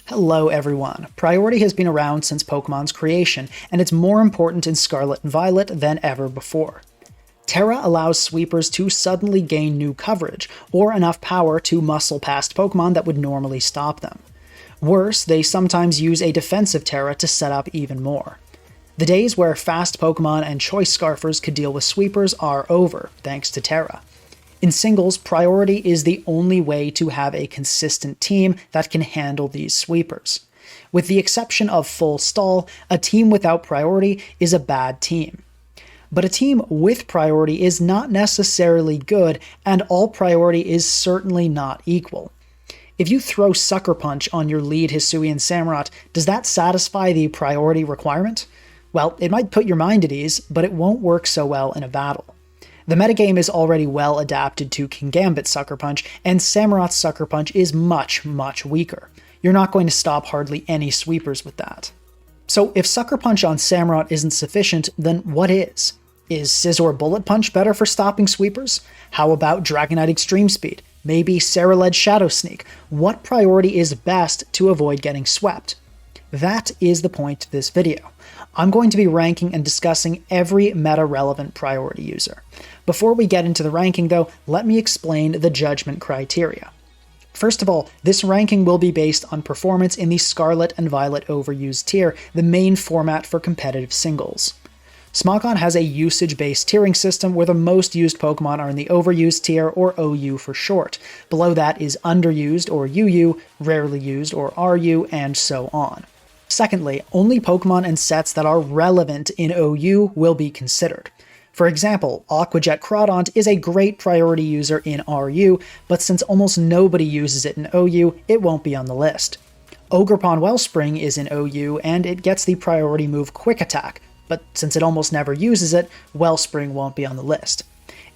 Hello everyone. Priority has been around since Pokemon's creation, and it's more important in Scarlet and Violet than ever before. Terra allows sweepers to suddenly gain new coverage, or enough power to muscle past Pokemon that would normally stop them. Worse, they sometimes use a defensive Terra to set up even more. The days where fast Pokemon and choice scarfers could deal with sweepers are over, thanks to Terra. In singles, Priority is the only way to have a consistent team that can handle these sweepers. With the exception of Full Stall, a team without Priority is a bad team. But a team with Priority is not necessarily good, and all Priority is certainly not equal. If you throw Sucker Punch on your lead Hisuian Samurott, does that satisfy the Priority requirement? Well, it might put your mind at ease, but it won't work so well in a battle. The metagame is already well adapted to Kingambit Sucker Punch, and Samurott's Sucker Punch is much, much weaker. You're not going to stop hardly any sweepers with that. So if Sucker Punch on Samurott isn't sufficient, then what is? Is Scizor Bullet Punch better for stopping sweepers? How about Dragonite Extreme Speed? Maybe Ceruledge Shadow Sneak? What Priority is best to avoid getting swept? That is the point of this video. I'm going to be ranking and discussing every meta-relevant Priority user. Before we get into the ranking though, let me explain the judgment criteria. First of all, this ranking will be based on performance in the Scarlet and Violet Overused tier, the main format for competitive singles. Smogon has a usage-based tiering system where the most used Pokemon are in the Overused tier, or OU for short. Below that is Underused, or UU, Rarely Used, or RU, and so on. Secondly, only Pokemon and sets that are relevant in OU will be considered. For example, Aquajet Crawdont is a great Priority user in RU, but since almost nobody uses it in OU, it won't be on the list. Ogerpon Wellspring is in OU, and it gets the Priority move Quick Attack, but since it almost never uses it, Wellspring won't be on the list.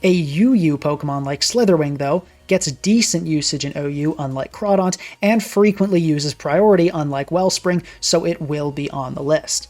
A UU Pokemon like Slitherwing, though, gets decent usage in OU unlike Crawdont, and frequently uses Priority unlike Wellspring, so it will be on the list.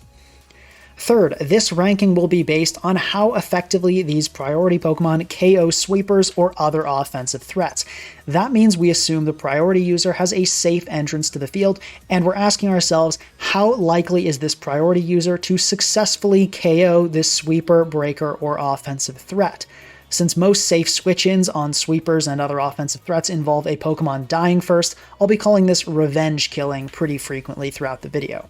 Third, this ranking will be based on how effectively these Priority Pokemon KO sweepers or other offensive threats. That means we assume the Priority user has a safe entrance to the field, and we're asking ourselves, how likely is this Priority user to successfully KO this sweeper, breaker, or offensive threat? Since most safe switch-ins on sweepers and other offensive threats involve a Pokemon dying first, I'll be calling this revenge killing pretty frequently throughout the video.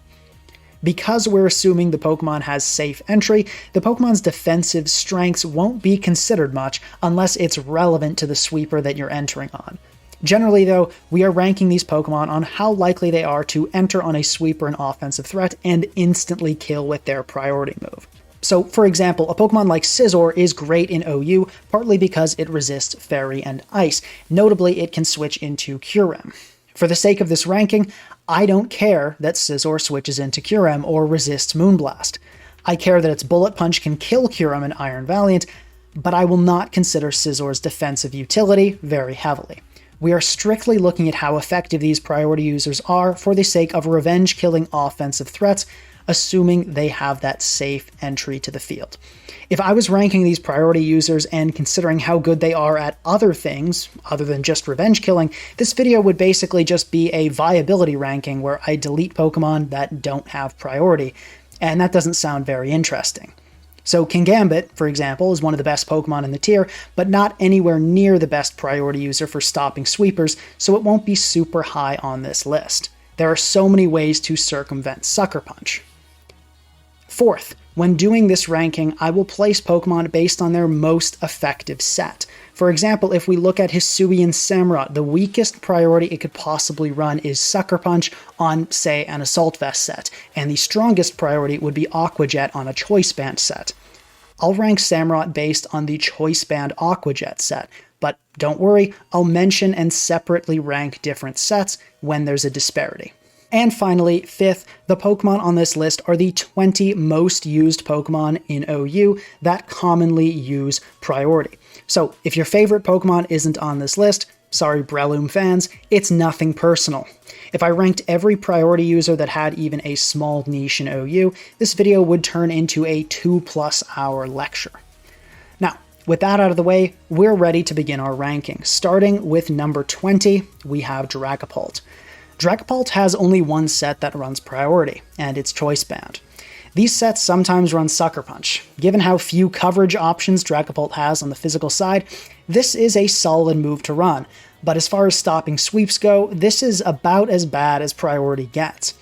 Because we're assuming the Pokemon has safe entry, the Pokemon's defensive strengths won't be considered much unless it's relevant to the sweeper that you're entering on. Generally though, we are ranking these Pokemon on how likely they are to enter on a sweeper and offensive threat and instantly kill with their Priority move. So, for example, a Pokemon like Scizor is great in OU, partly because it resists Fairy and Ice. Notably, it can switch into Kyurem. For the sake of this ranking, I don't care that Scizor switches into Kyurem or resists Moonblast. I care that its Bullet Punch can kill Kyurem and Iron Valiant, but I will not consider Scizor's defensive utility very heavily. We are strictly looking at how effective these Priority users are for the sake of revenge-killing offensive threats, assuming they have that safe entry to the field. If I was ranking these Priority users and considering how good they are at other things, other than just revenge killing, this video would basically just be a viability ranking where I delete Pokemon that don't have Priority, and that doesn't sound very interesting. So Kingambit, for example, is one of the best Pokemon in the tier, but not anywhere near the best Priority user for stopping sweepers, so it won't be super high on this list. There are so many ways to circumvent Sucker Punch. Fourth, when doing this ranking, I will place Pokemon based on their most effective set. For example, if we look at Hisuian Samurott, the weakest Priority it could possibly run is Sucker Punch on, say, an Assault Vest set, and the strongest Priority would be Aquajet on a Choice Band set. I'll rank Samurott based on the Choice Band Aquajet set, but don't worry, I'll mention and separately rank different sets when there's a disparity. And finally, fifth, the Pokemon on this list are the 20 most used Pokemon in OU that commonly use Priority. So if your favorite Pokemon isn't on this list, sorry Breloom fans, it's nothing personal. If I ranked every Priority user that had even a small niche in OU, this video would turn into a 2+ hour lecture. Now, with that out of the way, we're ready to begin our ranking. Starting with number 20, we have Dragapult. Dragapult has only one set that runs priority, and it's Choice Band. These sets sometimes run Sucker Punch. Given how few coverage options Dragapult has on the physical side, this is a solid move to run, but as far as stopping sweeps go, this is about as bad as priority gets.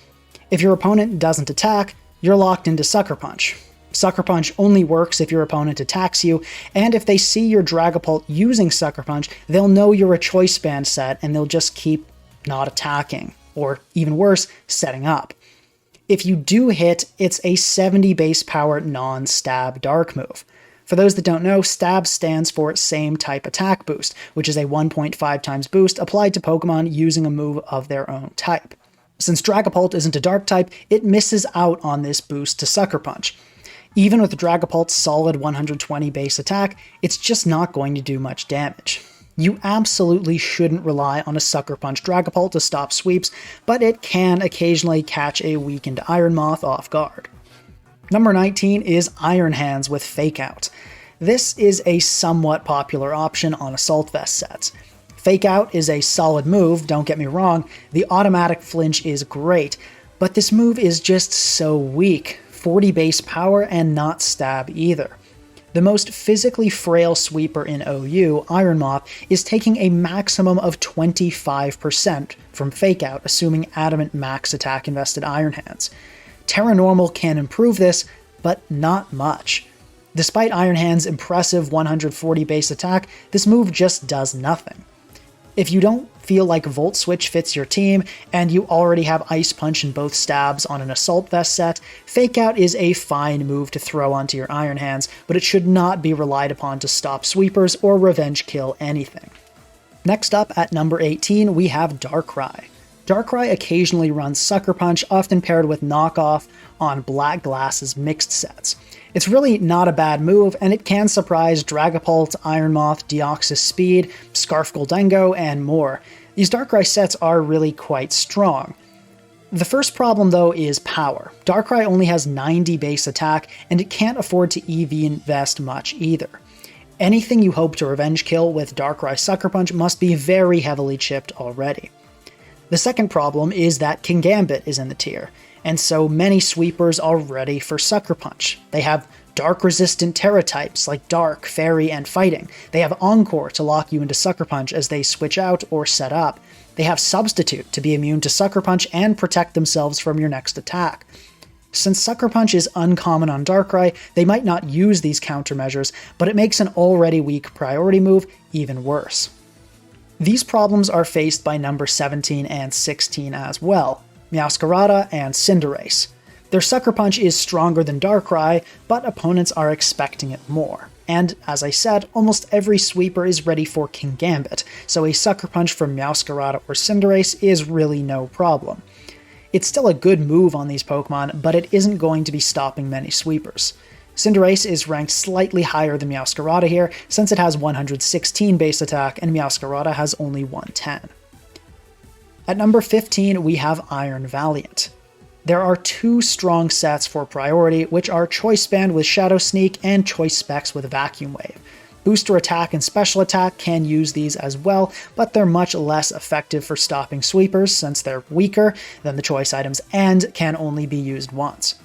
If your opponent doesn't attack, you're locked into Sucker Punch. Sucker Punch only works if your opponent attacks you, and if they see your Dragapult using Sucker Punch, they'll know you're a Choice Band set and they'll just keep not attacking, or even worse, setting up. If you do hit, it's a 70 base power non-stab dark move. For those that don't know, stab stands for same type attack boost, which is a 1.5 times boost applied to Pokemon using a move of their own type. Since Dragapult isn't a dark type, it misses out on this boost to Sucker Punch. Even with Dragapult's solid 120 base attack, it's just not going to do much damage. You absolutely shouldn't rely on a Sucker Punch Dragapult to stop sweeps, but it can occasionally catch a weakened Iron Moth off guard. Number 19 is Iron Hands with Fake Out. This is a somewhat popular option on Assault Vest sets. Fake Out is a solid move, don't get me wrong, the automatic flinch is great, but this move is just so weak, 40 base power and not stab either. The most physically frail sweeper in OU, Iron Moth, is taking a maximum of 25% from Fake Out, assuming Adamant max attack invested Iron Hands. Terra Normal can improve this, but not much. Despite Iron Hand's impressive 140 base attack, this move just does nothing. If you don't feel like Volt Switch fits your team, and you already have Ice Punch in both stabs on an Assault Vest set, Fake Out is a fine move to throw onto your Iron Hands, but it should not be relied upon to stop sweepers or revenge kill anything. Next up, at number 18, we have Darkrai. Darkrai occasionally runs Sucker Punch, often paired with Knockoff on Black Glass's mixed sets. It's really not a bad move, and it can surprise Dragapult, Iron Moth, Deoxys Speed, Scarf Gholdengo, and more. These Darkrai sets are really quite strong. The first problem, though, is power. Darkrai only has 90 base attack, and it can't afford to EV invest much either. Anything you hope to revenge kill with Darkrai Sucker Punch must be very heavily chipped already. The second problem is that Kingambit is in the tier, and so many sweepers are ready for Sucker Punch. They have dark-resistant Terra types like Dark, Fairy, and Fighting. They have Encore to lock you into Sucker Punch as they switch out or set up. They have Substitute to be immune to Sucker Punch and protect themselves from your next attack. Since Sucker Punch is uncommon on Darkrai, they might not use these countermeasures, but it makes an already weak priority move even worse. These problems are faced by number 17 and 16 as well, Meowscarada and Cinderace. Their Sucker Punch is stronger than Darkrai, but opponents are expecting it more. And, as I said, almost every sweeper is ready for Kingambit, so a Sucker Punch from Meowscarada or Cinderace is really no problem. It's still a good move on these Pokemon, but it isn't going to be stopping many sweepers. Cinderace is ranked slightly higher than Meowscarada here, since it has 116 base attack and Meowscarada has only 110. At number 15, we have Iron Valiant. There are two strong sets for priority, which are Choice Band with Shadow Sneak and Choice Specs with Vacuum Wave. Booster Attack and Special Attack can use these as well, but they're much less effective for stopping sweepers since they're weaker than the choice items and can only be used once.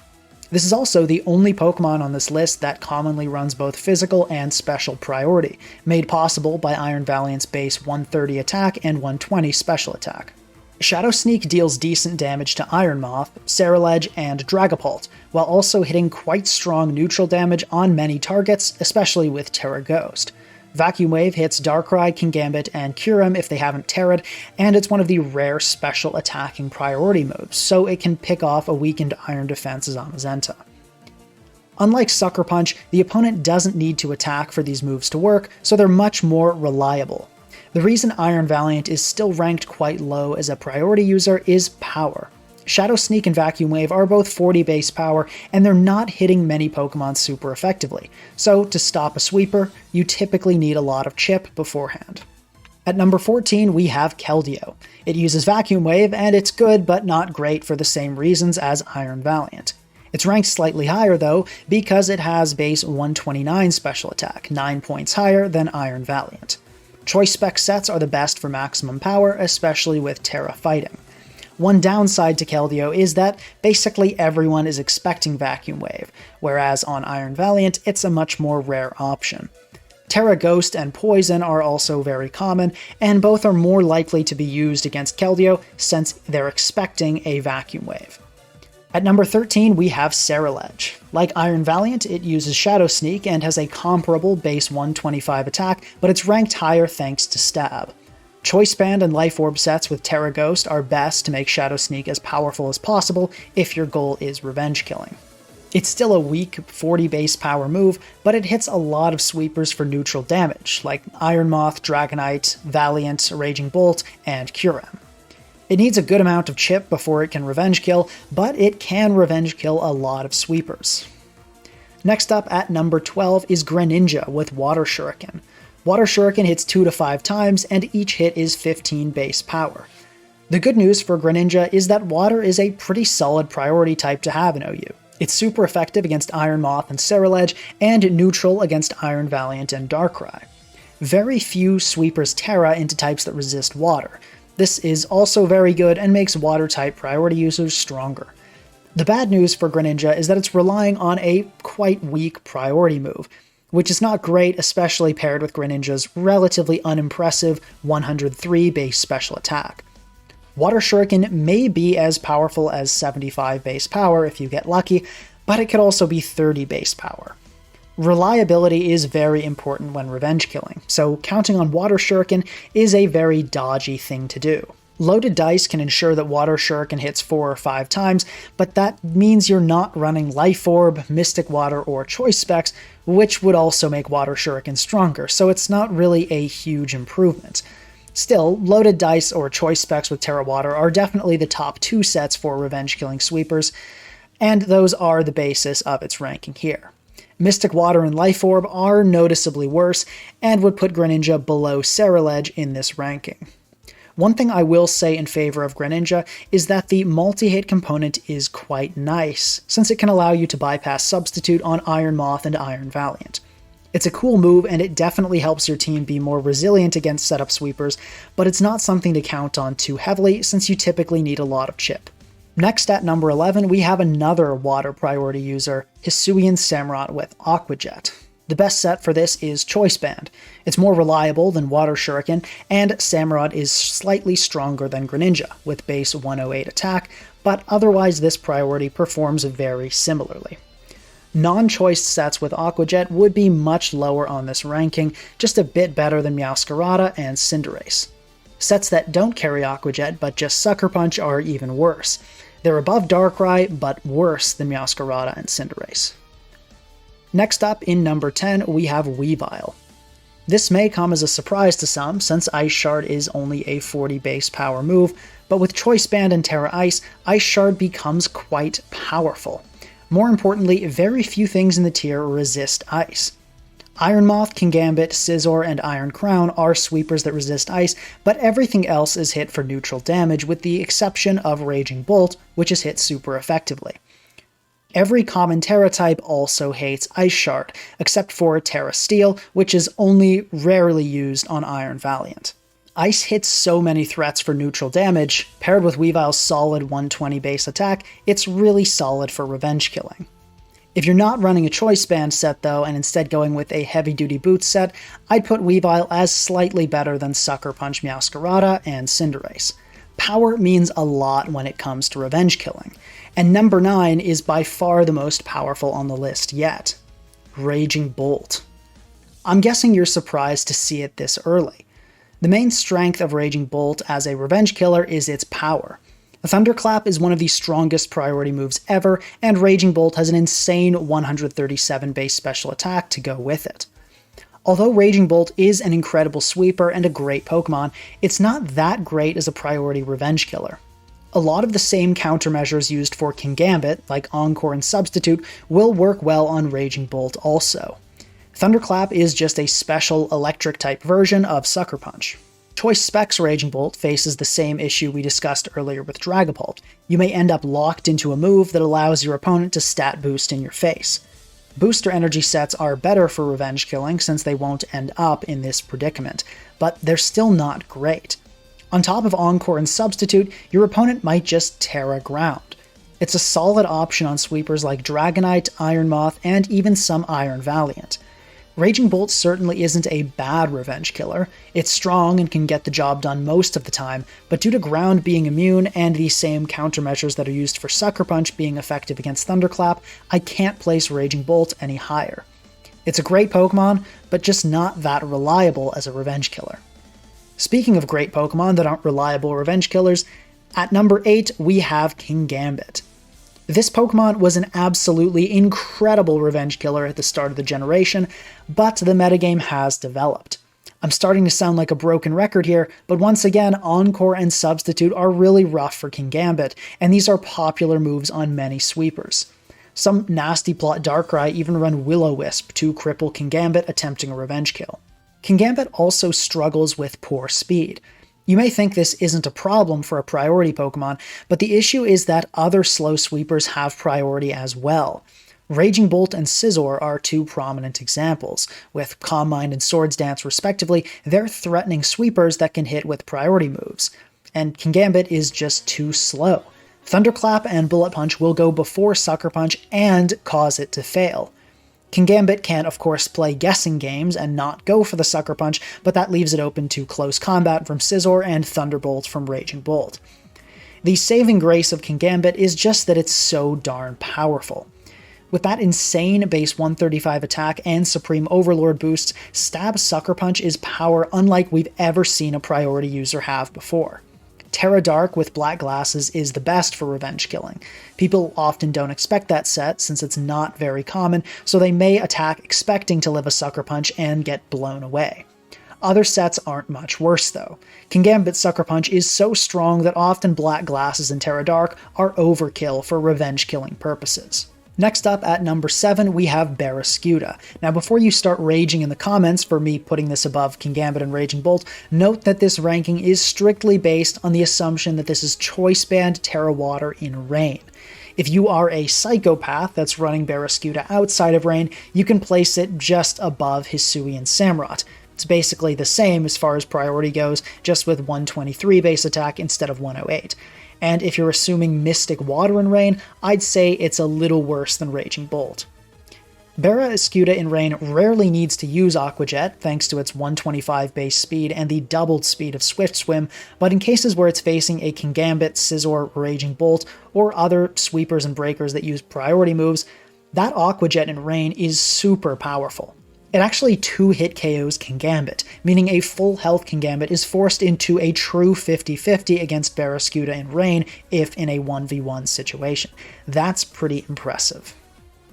This is also the only Pokemon on this list that commonly runs both physical and special priority, made possible by Iron Valiant's base 130 attack and 120 special attack. Shadow Sneak deals decent damage to Iron Moth, Ceruledge, and Dragapult, while also hitting quite strong neutral damage on many targets, especially with Terra Ghost. Vacuum Wave hits Darkrai, Kingambit, and Kyurem if they haven't Terra'd, and it's one of the rare special attacking priority moves, so it can pick off a weakened Iron Defense Zamazenta. Unlike Sucker Punch, the opponent doesn't need to attack for these moves to work, so they're much more reliable. The reason Iron Valiant is still ranked quite low as a priority user is power. Shadow Sneak and Vacuum Wave are both 40 base power, and they're not hitting many Pokemon super effectively, so to stop a sweeper, you typically need a lot of chip beforehand. At number 14, we have Keldeo. It uses Vacuum Wave, and it's good but not great for the same reasons as Iron Valiant. It's ranked slightly higher though, because it has base 129 special attack, 9 points higher than Iron Valiant. Choice Spec sets are the best for maximum power, especially with Terra Fighting. One downside to Keldeo is that basically everyone is expecting Vacuum Wave, whereas on Iron Valiant it's a much more rare option. Terra Ghost and Poison are also very common, and both are more likely to be used against Keldeo since they're expecting a Vacuum Wave. At number 13, we have Ceruledge. Like Iron Valiant, it uses Shadow Sneak and has a comparable base 125 attack, but it's ranked higher thanks to Stab. Choice Band and Life Orb sets with Terra Ghost are best to make Shadow Sneak as powerful as possible if your goal is revenge killing. It's still a weak 40 base power move, but it hits a lot of sweepers for neutral damage, like Iron Moth, Dragonite, Valiant, Raging Bolt, and Kyurem. It needs a good amount of chip before it can revenge kill, but it can revenge kill a lot of sweepers. Next up at number 12 is Greninja with Water Shuriken. Water Shuriken hits 2 to 5 times, and each hit is 15 base power. The good news for Greninja is that Water is a pretty solid priority type to have in OU. It's super effective against Iron Moth and Ceruledge, and neutral against Iron Valiant and Darkrai. Very few sweepers Terra into types that resist Water. This is also very good and makes Water-type priority users stronger. The bad news for Greninja is that it's relying on a quite weak priority move, which is not great, especially paired with Greninja's relatively unimpressive 103 base special attack. Water Shuriken may be as powerful as 75 base power if you get lucky, but it could also be 30 base power. Reliability is very important when revenge killing, so counting on Water Shuriken is a very dodgy thing to do. Loaded dice can ensure that Water Shuriken hits 4 or 5 times, but that means you're not running Life Orb, Mystic Water, or Choice Specs, which would also make Water Shuriken stronger, so it's not really a huge improvement. Still, Loaded Dice or Choice Specs with Terra Water are definitely the top 2 sets for revenge killing sweepers, and those are the basis of its ranking here. Mystic Water and Life Orb are noticeably worse, and would put Greninja below Ceruledge in this ranking. One thing I will say in favor of Greninja is that the multi-hit component is quite nice, since it can allow you to bypass Substitute on Iron Moth and Iron Valiant. It's a cool move, and it definitely helps your team be more resilient against setup sweepers, but it's not something to count on too heavily since you typically need a lot of chip. Next at number 11, we have another Water priority user, Hisuian Samurott with Aqua Jet. The best set for this is Choice Band. It's more reliable than Water Shuriken, and Samurott is slightly stronger than Greninja, with base 108 attack, but otherwise this priority performs very similarly. Non-choice sets with Aqua Jet would be much lower on this ranking, just a bit better than Meowscarada and Cinderace. Sets that don't carry Aqua Jet but just Sucker Punch are even worse. They're above Darkrai, but worse than Meowscarada and Cinderace. Next up, in number 10, we have Weavile. This may come as a surprise to some, since Ice Shard is only a 40 base power move, but with Choice Band and Terra Ice, Ice Shard becomes quite powerful. More importantly, very few things in the tier resist Ice. Iron Moth, Kingambit, Scizor, and Iron Crown are sweepers that resist Ice, but everything else is hit for neutral damage with the exception of Raging Bolt, which is hit super effectively. Every common Terra type also hates Ice Shard, except for Terra Steel, which is only rarely used on Iron Valiant. Ice hits so many threats for neutral damage, paired with Weavile's solid 120 base attack, it's really solid for revenge killing. If you're not running a Choice Band set though, and instead going with a heavy-duty boots set, I'd put Weavile as slightly better than Sucker Punch Meowscarada and Cinderace. Power means a lot when it comes to revenge killing, and number 9 is by far the most powerful on the list yet. Raging Bolt. I'm guessing you're surprised to see it this early. The main strength of Raging Bolt as a revenge killer is its power. Thunderclap is one of the strongest priority moves ever, and Raging Bolt has an insane 137 base special attack to go with it. Although Raging Bolt is an incredible sweeper and a great Pokemon, it's not that great as a priority revenge killer. A lot of the same countermeasures used for Kingambit, like Encore and Substitute, will work well on Raging Bolt also. Thunderclap is just a special electric-type version of Sucker Punch. Choice Specs Raging Bolt faces the same issue we discussed earlier with Dragapult. You may end up locked into a move that allows your opponent to stat boost in your face. Booster energy sets are better for revenge killing since they won't end up in this predicament, but they're still not great. On top of Encore and Substitute, your opponent might just Terra Ground. It's a solid option on sweepers like Dragonite, Iron Moth, and even some Iron Valiant. Raging Bolt certainly isn't a bad revenge killer. It's strong and can get the job done most of the time, but due to ground being immune and the same countermeasures that are used for Sucker Punch being effective against Thunderclap, I can't place Raging Bolt any higher. It's a great Pokemon, but just not that reliable as a revenge killer. Speaking of great Pokemon that aren't reliable revenge killers, at number 8 we have Kingambit. This Pokemon was an absolutely incredible revenge killer at the start of the generation, but the metagame has developed. I'm starting to sound like a broken record here, but once again, Encore and Substitute are really rough for Kingambit, and these are popular moves on many sweepers. Some nasty plot Darkrai even run Will-O-Wisp to cripple Kingambit attempting a revenge kill. Kingambit also struggles with poor speed. You may think this isn't a problem for a priority Pokemon, but the issue is that other slow sweepers have priority as well. Raging Bolt and Scizor are two prominent examples. With Calm Mind and Swords Dance respectively, they're threatening sweepers that can hit with priority moves. And Kingambit is just too slow. Thunderclap and Bullet Punch will go before Sucker Punch and cause it to fail. Kingambit can, of course, play guessing games and not go for the Sucker Punch, but that leaves it open to close combat from Scizor and Thunderbolt from Raging Bolt. The saving grace of Kingambit is just that it's so darn powerful. With that insane base 135 attack and Supreme Overlord boosts, Stab Sucker Punch is power unlike we've ever seen a priority user have before. Terra Dark with Black Glasses is the best for revenge killing. People often don't expect that set since it's not very common, so they may attack expecting to live a Sucker Punch and get blown away. Other sets aren't much worse though. Kingambit Sucker Punch is so strong that often Black Glasses and Terra Dark are overkill for revenge killing purposes. Next up at number 7 we have Barraskewda. Now before you start raging in the comments for me putting this above Kingambit and Raging Bolt, note that this ranking is strictly based on the assumption that this is Choice Band Terra Water in Rain. If you are a psychopath that's running Barraskewda outside of Rain, you can place it just above Hisuian Samurott. It's basically the same as far as priority goes, just with 123 base attack instead of 108. And if you're assuming Mystic Water in Rain, I'd say it's a little worse than Raging Bolt. Barraskewda in Rain rarely needs to use Aqua Jet thanks to its 125 base speed and the doubled speed of Swift Swim, but in cases where it's facing a Kingambit, Scizor, Raging Bolt, or other sweepers and breakers that use priority moves, that Aqua Jet in Rain is super powerful. It actually 2-hit KOs Kingambit, meaning a full health Kingambit is forced into a true 50-50 against Barraskewda in Rain if in a 1v1 situation. That's pretty impressive.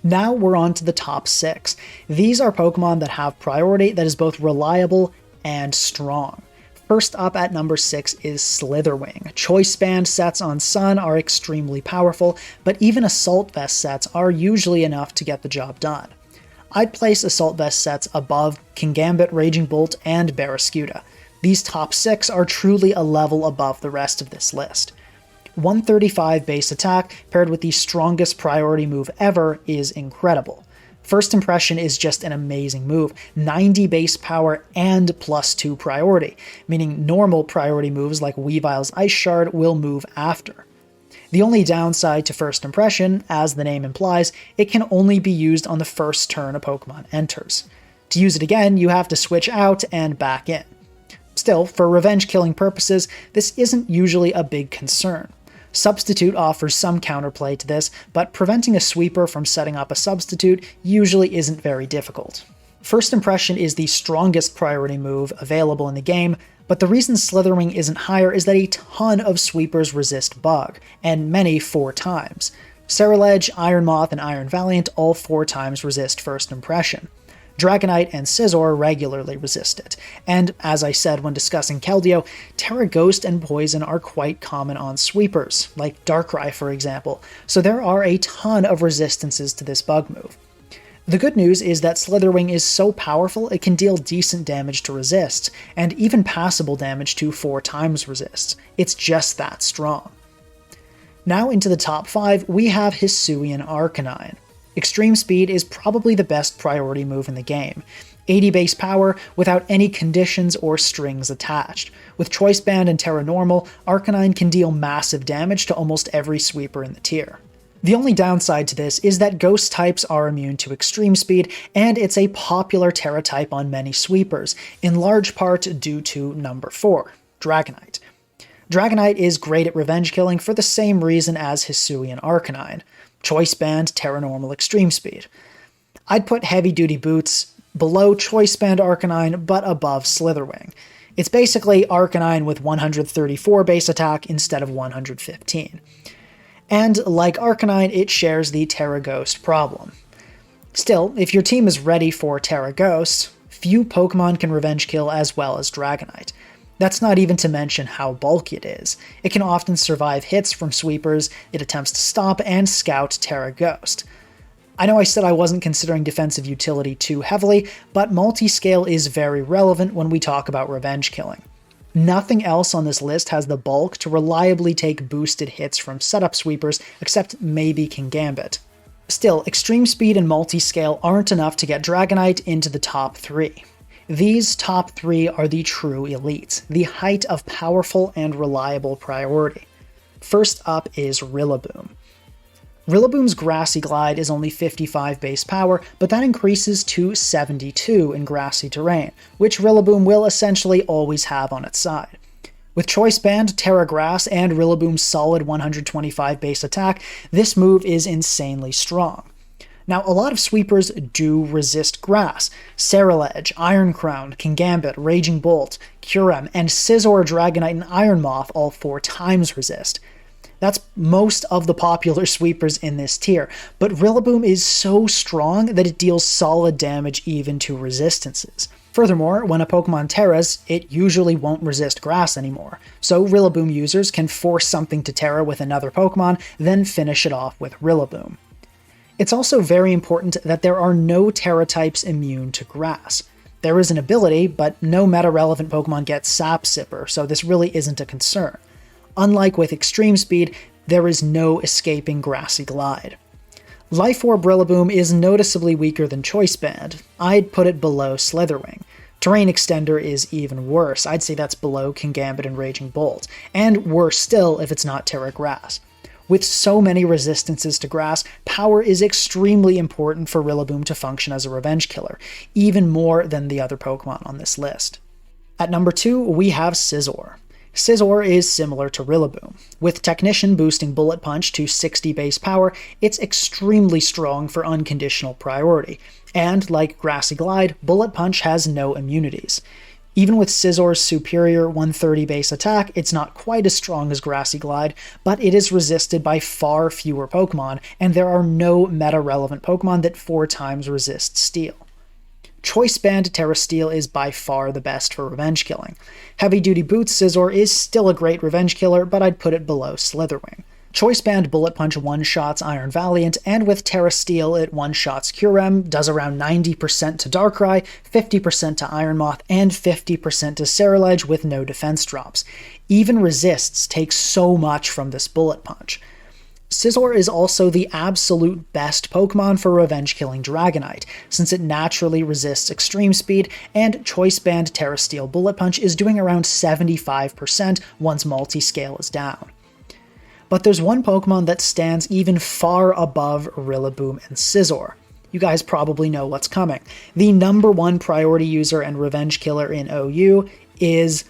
Now we're on to the top 6. These are Pokemon that have priority that is both reliable and strong. First up at number 6 is Slitherwing. Choice Band sets on Sun are extremely powerful, but even Assault Vest sets are usually enough to get the job done. I'd place Assault Vest sets above Kingambit, Raging Bolt, and Barraskewda. These top 6 are truly a level above the rest of this list. 135 base attack paired with the strongest priority move ever is incredible. First Impression is just an amazing move, 90 base power and +2 priority, meaning normal priority moves like Weavile's Ice Shard will move after. The only downside to First Impression, as the name implies, it can only be used on the first turn a Pokemon enters. To use it again, you have to switch out and back in. Still, for revenge killing purposes, this isn't usually a big concern. Substitute offers some counterplay to this, but preventing a sweeper from setting up a substitute usually isn't very difficult. First Impression is the strongest priority move available in the game, but the reason Slitherwing isn't higher is that a ton of sweepers resist Bug, and many 4 times. Ceruledge, Iron Moth, and Iron Valiant all 4 times resist First Impression. Dragonite and Scizor regularly resist it, and as I said when discussing Keldeo, Terra Ghost and Poison are quite common on sweepers, like Darkrai for example, so there are a ton of resistances to this Bug move. The good news is that Slitherwing is so powerful it can deal decent damage to resists, and even passable damage to 4 times resists. It's just that strong. Now into the top 5, we have Hisuian Arcanine. Extreme Speed is probably the best priority move in the game. 80 base power without any conditions or strings attached. With Choice Band and Terra Normal, Arcanine can deal massive damage to almost every sweeper in the tier. The only downside to this is that Ghost types are immune to Extreme Speed, and it's a popular Terra type on many sweepers, in large part due to number 4, Dragonite. Dragonite is great at revenge killing for the same reason as Hisuian Arcanine. Choice Band, Terra Normal, Extreme Speed. I'd put Heavy Duty Boots below Choice Band Arcanine, but above Slitherwing. It's basically Arcanine with 134 base attack instead of 115. And like Arcanine, it shares the Terra Ghost problem. Still, if your team is ready for Terra Ghost, few Pokemon can revenge kill as well as Dragonite. That's not even to mention how bulky it is. It can often survive hits from sweepers it attempts to stop and scout Terra Ghost. I know I said I wasn't considering defensive utility too heavily, but multi-scale is very relevant when we talk about revenge killing. Nothing else on this list has the bulk to reliably take boosted hits from setup sweepers, except maybe Kingambit. Still, Extreme Speed and multi-scale aren't enough to get Dragonite into the top 3. These top 3 are the true elites, the height of powerful and reliable priority. First up is Rillaboom. Rillaboom's Grassy Glide is only 55 base power, but that increases to 72 in grassy terrain, which Rillaboom will essentially always have on its side. With Choice Band, Terra Grass, and Rillaboom's solid 125 base attack, this move is insanely strong. Now, a lot of sweepers do resist grass. Ceruledge, Iron Crown, Kingambit, Raging Bolt, Kyurem, and Scizor, Dragonite, and Iron Moth all 4 times resist. That's most of the popular sweepers in this tier, but Rillaboom is so strong that it deals solid damage even to resistances. Furthermore, when a Pokemon Terras, it usually won't resist grass anymore, so Rillaboom users can force something to Terra with another Pokemon, then finish it off with Rillaboom. It's also very important that there are no Terra types immune to grass. There is an ability, but no meta-relevant Pokemon get Sap Sipper, so this really isn't a concern. Unlike with Extreme Speed, there is no escaping Grassy Glide. Life Orb Rillaboom is noticeably weaker than Choice Band. I'd put it below Slitherwing. Terrain Extender is even worse. I'd say that's below Kingambit and Raging Bolt, and worse still if it's not Terra Grass. With so many resistances to grass, power is extremely important for Rillaboom to function as a revenge killer, even more than the other Pokemon on this list. At number 2, we have Scizor. Scizor is similar to Rillaboom. With Technician boosting Bullet Punch to 60 base power, it's extremely strong for unconditional priority, and like Grassy Glide, Bullet Punch has no immunities. Even with Scizor's superior 130 base attack, it's not quite as strong as Grassy Glide, but it is resisted by far fewer Pokemon, and there are no meta-relevant Pokemon that 4 times resist Steel. Choice Band Terra Steel is by far the best for revenge killing. Heavy Duty Boots Scizor is still a great revenge killer, but I'd put it below Slitherwing. Choice Band Bullet Punch one-shots Iron Valiant, and with Terra Steel it one-shots Kyurem, does around 90% to Darkrai, 50% to Iron Moth, and 50% to Ceruledge with no defense drops. Even resists take so much from this Bullet Punch. Scizor is also the absolute best Pokemon for revenge-killing Dragonite, since it naturally resists Extreme Speed, and Choice Band Terra Steel Bullet Punch is doing around 75% once multi-scale is down. But there's one Pokemon that stands even far above Rillaboom and Scizor. You guys probably know what's coming. The number 1 priority user and revenge killer in OU is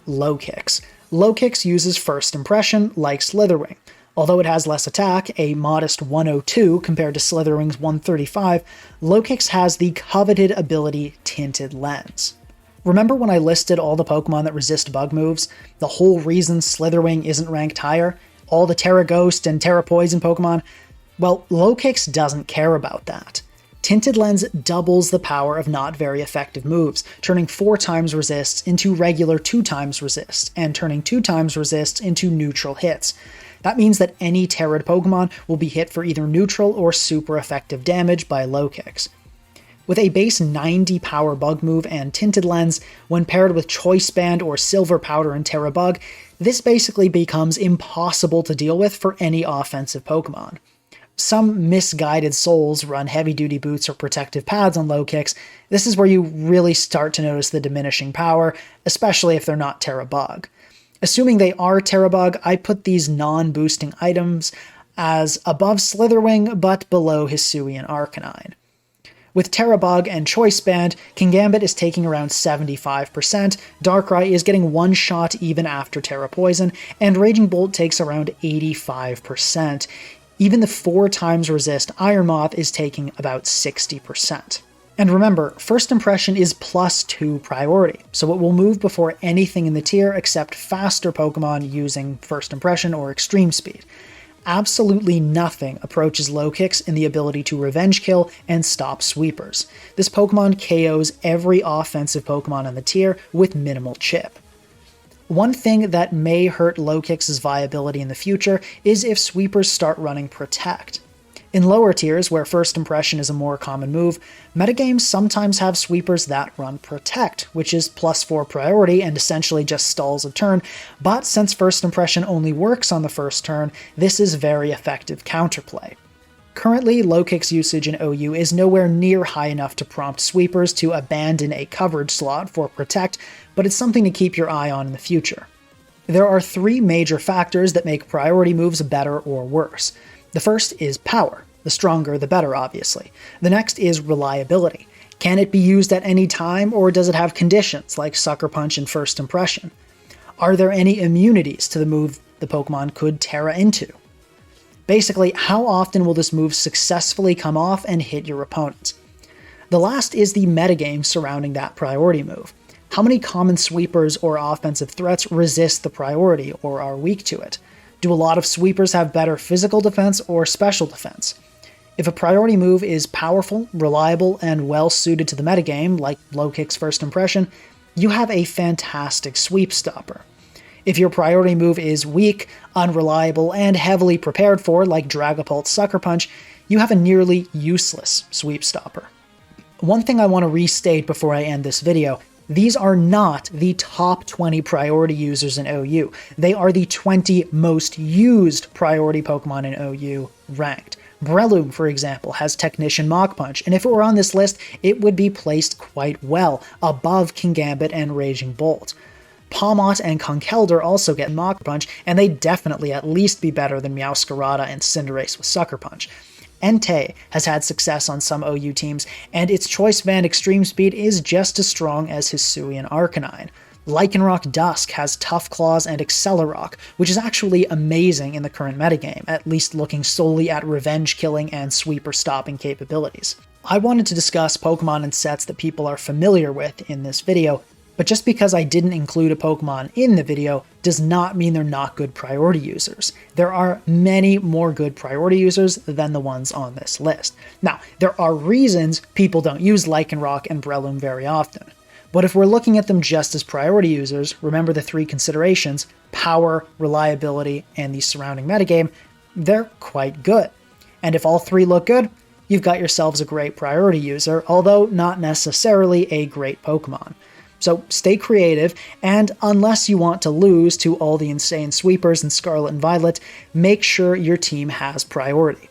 Lokix. Lokix uses First Impression like Slitherwing. Although it has less attack, a modest 102 compared to Slitherwing's 135, Lokix has the coveted ability Tinted Lens. Remember when I listed all the Pokemon that resist bug moves? The whole reason Slitherwing isn't ranked higher? All the Terra Ghost and Terra Poison Pokemon? Well, Lokix doesn't care about that. Tinted Lens doubles the power of not very effective moves, turning 4 times resists into regular 2 times resists, and turning 2 times resists into neutral hits. That means that any Terra'd Pokemon will be hit for either neutral or super effective damage by Lokix. With a base 90 power bug move and Tinted Lens, when paired with Choice Band or Silver Powder and Terra Bug, this basically becomes impossible to deal with for any offensive Pokemon. some misguided souls run heavy-duty boots or protective pads on Lokix, this is where you really start to notice the diminishing power, especially if they're not Terra Bug. Assuming they are Terra Bug, I put these non-boosting items as above Slitherwing but below Hisuian Arcanine. With Terra Bug and Choice Band, Kingambit is taking around 75%, Darkrai is getting one shot even after Terra Poison, and Raging Bolt takes around 85%. Even the 4 times resist Iron Moth is taking about 60%. And remember, First Impression is +2 priority, so it will move before anything in the tier except faster Pokemon using First Impression or Extreme Speed. Absolutely nothing approaches Lokix in the ability to Revenge Kill and stop sweepers. This Pokemon KOs every offensive Pokemon in the tier with minimal chip. One thing that may hurt Lokix's viability in the future is if sweepers start running Protect. In lower tiers, where First Impression is a more common move, metagames sometimes have sweepers that run Protect, which is +4 priority and essentially just stalls a turn, but since First Impression only works on the first turn, this is very effective counterplay. Currently, Lokix usage in OU is nowhere near high enough to prompt sweepers to abandon a coverage slot for Protect, but it's something to keep your eye on in the future. There are 3 major factors that make priority moves better or worse. The first is power. The stronger, the better, obviously. The next is reliability. Can it be used at any time, or does it have conditions like Sucker Punch and First Impression? Are there any immunities to the move the Pokemon could Terra into? Basically, how often will this move successfully come off and hit your opponent? The last is the metagame surrounding that priority move. How many common sweepers or offensive threats resist the priority or are weak to it? Do a lot of sweepers have better physical defense or special defense? If a priority move is powerful, reliable, and well suited to the metagame, like Lokix First Impression, you have a fantastic sweep stopper. If your priority move is weak, unreliable, and heavily prepared for, like Dragapult Sucker Punch, you have a nearly useless sweep stopper. One thing I want to restate before I end this video: these are not the top 20 priority users in OU. They are the 20 most used priority Pokemon in OU ranked. Breloom, for example, has Technician Mach Punch, and if it were on this list, it would be placed quite well, above Kingambit and Raging Bolt. Palmot and Conkeldurr also get Mach Punch, and they definitely at least be better than Meowscarada and Cinderace with Sucker Punch. Entei has had success on some OU teams, and its Choice Band Extreme Speed is just as strong as Hisuian Arcanine. Lycanroc Dusk has Tough Claws and Accelerock, which is actually amazing in the current metagame, at least looking solely at revenge killing and sweeper stopping capabilities. I wanted to discuss Pokemon and sets that people are familiar with in this video, but just because I didn't include a Pokemon in the video does not mean they're not good priority users. There are many more good priority users than the ones on this list. Now, there are reasons people don't use Lycanroc and Breloom very often. But if we're looking at them just as priority users, remember the 3 considerations: power, reliability, and the surrounding metagame, they're quite good. And if all 3 look good, you've got yourselves a great priority user, although not necessarily a great Pokemon. So stay creative, and unless you want to lose to all the insane sweepers in Scarlet and Violet, make sure your team has priority.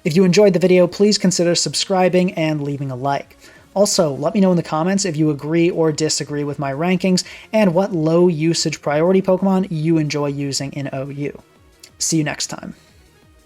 If you enjoyed the video, please consider subscribing and leaving a like. Also, let me know in the comments if you agree or disagree with my rankings, and what low usage priority Pokemon you enjoy using in OU. See you next time.